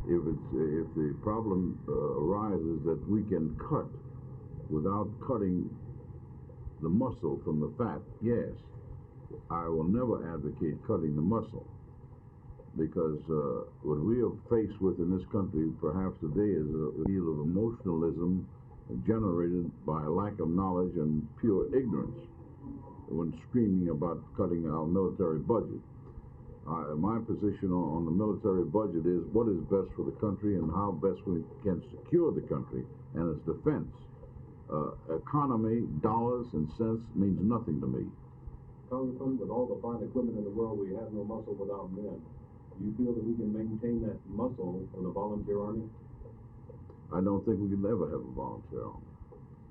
if the problem arises that we can cut without cutting the muscle from the fat, yes, I will never advocate cutting the muscle, because what we are faced with in this country perhaps today is a deal of emotionalism generated by a lack of knowledge and pure ignorance when screaming about cutting our military budget. My position on the military budget is what is best for the country and how best we can secure the country and its defense. Economy, dollars and cents means nothing to me. Congressman, with all the fine equipment in the world, we have no muscle without men. Do you feel that we can maintain that muscle for the volunteer army? I don't think we can ever have a volunteer army.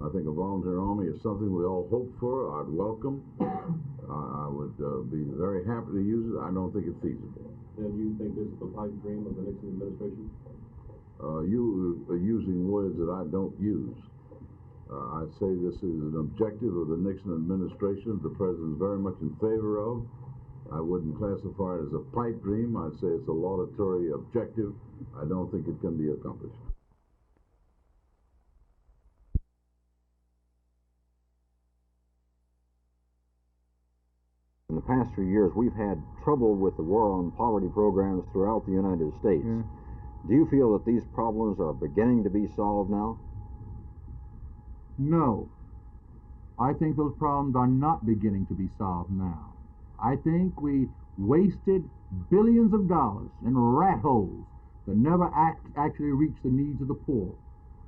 I think a volunteer army is something we all hope for. I'd welcome. I would be very happy to use it. I don't think it's feasible. Then you think this is the pipe dream of the Nixon administration? You are using words that I don't use. I say this is an objective of the Nixon administration the president is very much in favor of. I wouldn't classify it as a pipe dream. I'd say it's a laudatory objective. I don't think it can be accomplished. In the past few years, we've had trouble with the war on poverty programs throughout the United States. Do you feel that these problems are beginning to be solved now? No. I think those problems are not beginning to be solved now. I think we wasted billions of dollars in rat holes that never actually reached the needs of the poor.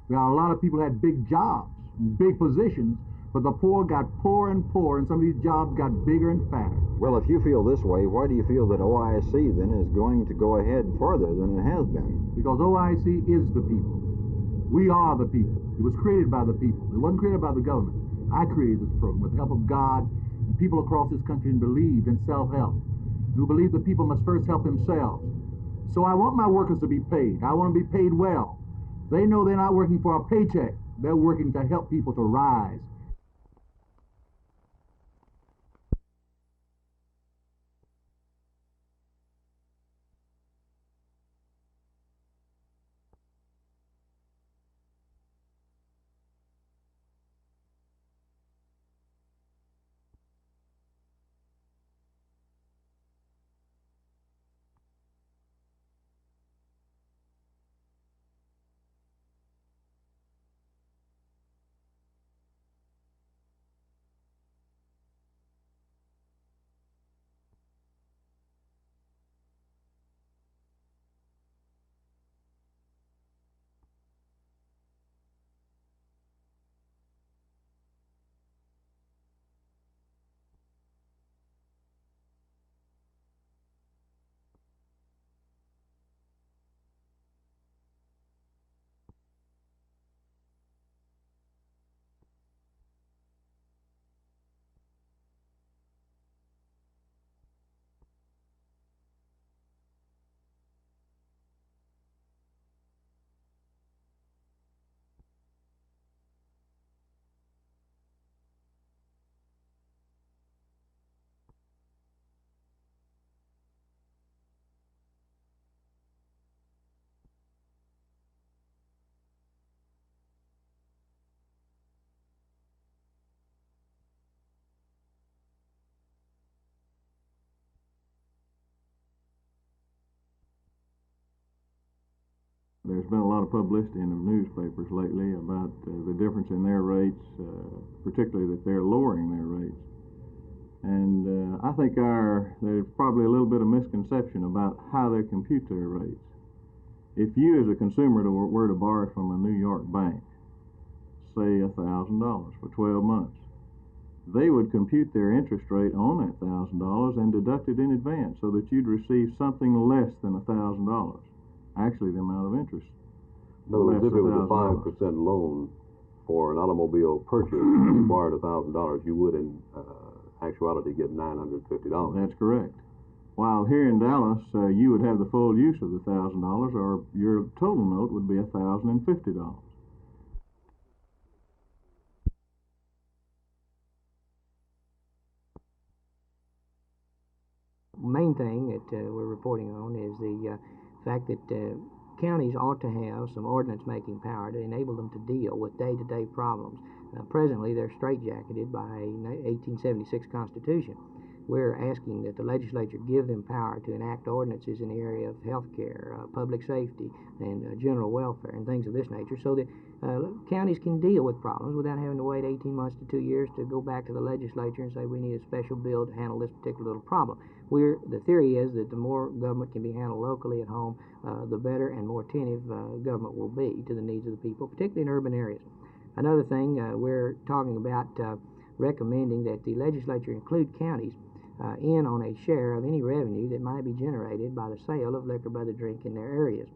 There are a lot of people who had big jobs, big positions, but the poor got poorer and poorer, and some of these jobs got bigger and fatter. Well, if you feel this way, why do you feel that OIC then is going to go ahead further than it has been? Because OIC is the people. We are the people. It was created by the people. It wasn't created by the government. I created this program with the help of God and people across this country who believed in self-help, who believed that people must first help themselves. So I want my workers to be paid. I want them to be paid well. They know they're not working for a paycheck. They're working to help people to rise. There's been a lot of publicity in the newspapers lately about the difference in their rates, particularly that they're lowering their rates. And I think there's probably a little bit of misconception about how they compute their rates. If you as a consumer were to borrow from a New York bank, say $1,000 for 12 months, they would compute their interest rate on that $1,000 and deduct it in advance so that you'd receive something less than $1,000. Actually, the amount of interest. In other words, if it was a 5% loan for an automobile purchase, you borrowed $1,000, you would in actuality get $950. That's correct. While here in Dallas, you would have the full use of the $1,000, or your total note would be $1,050. Main thing that we're reporting on is the fact that counties ought to have some ordinance-making power to enable them to deal with day-to-day problems. Presently, they're straitjacketed by a 1876 Constitution. We're asking that the legislature give them power to enact ordinances in the area of health care, public safety, and general welfare, and things of this nature, so that counties can deal with problems without having to wait 18 months to 2 years to go back to the legislature and say we need a special bill to handle this particular little problem. The theory is that the more government can be handled locally at home, the better and more attentive government will be to the needs of the people, particularly in urban areas. Another thing, we're talking about recommending that the legislature include counties in on a share of any revenue that might be generated by the sale of liquor by the drink in their areas.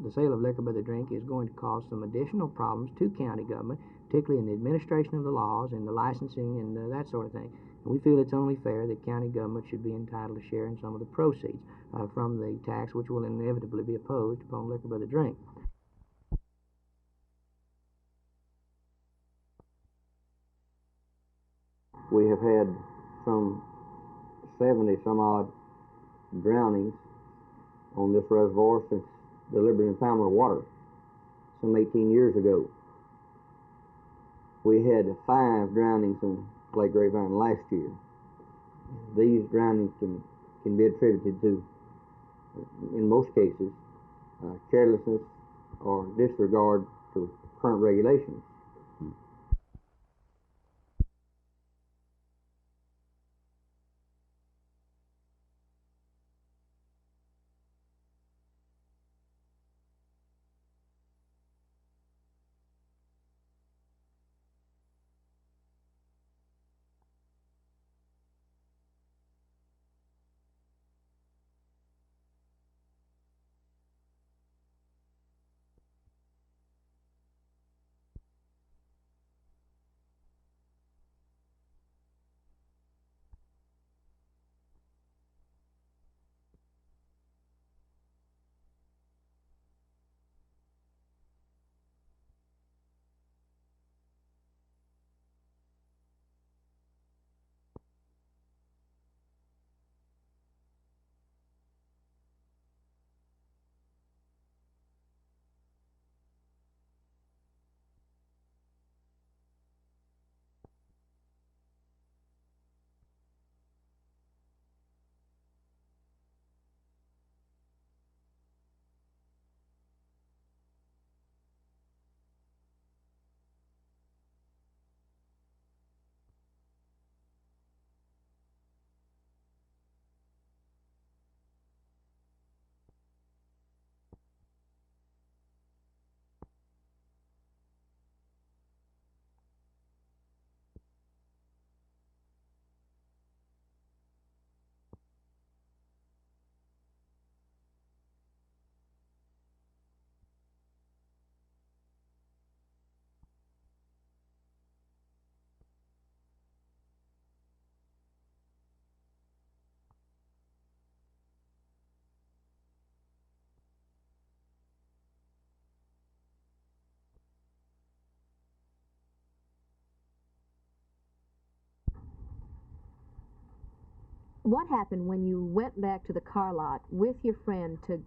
The sale of liquor by the drink is going to cause some additional problems to county government, particularly in the administration of the laws and the licensing and that sort of thing. And we feel it's only fair that county government should be entitled to share in some of the proceeds from the tax, which will inevitably be imposed upon liquor by the drink. We have had some 70 some odd drownings on this reservoir since the Liberty and Palmer water, some 18 years ago. We had 5 drownings on Lake Grapevine last year. These drownings can be attributed to, in most cases, carelessness or disregard to current regulations. What happened when you went back to the car lot with your friend to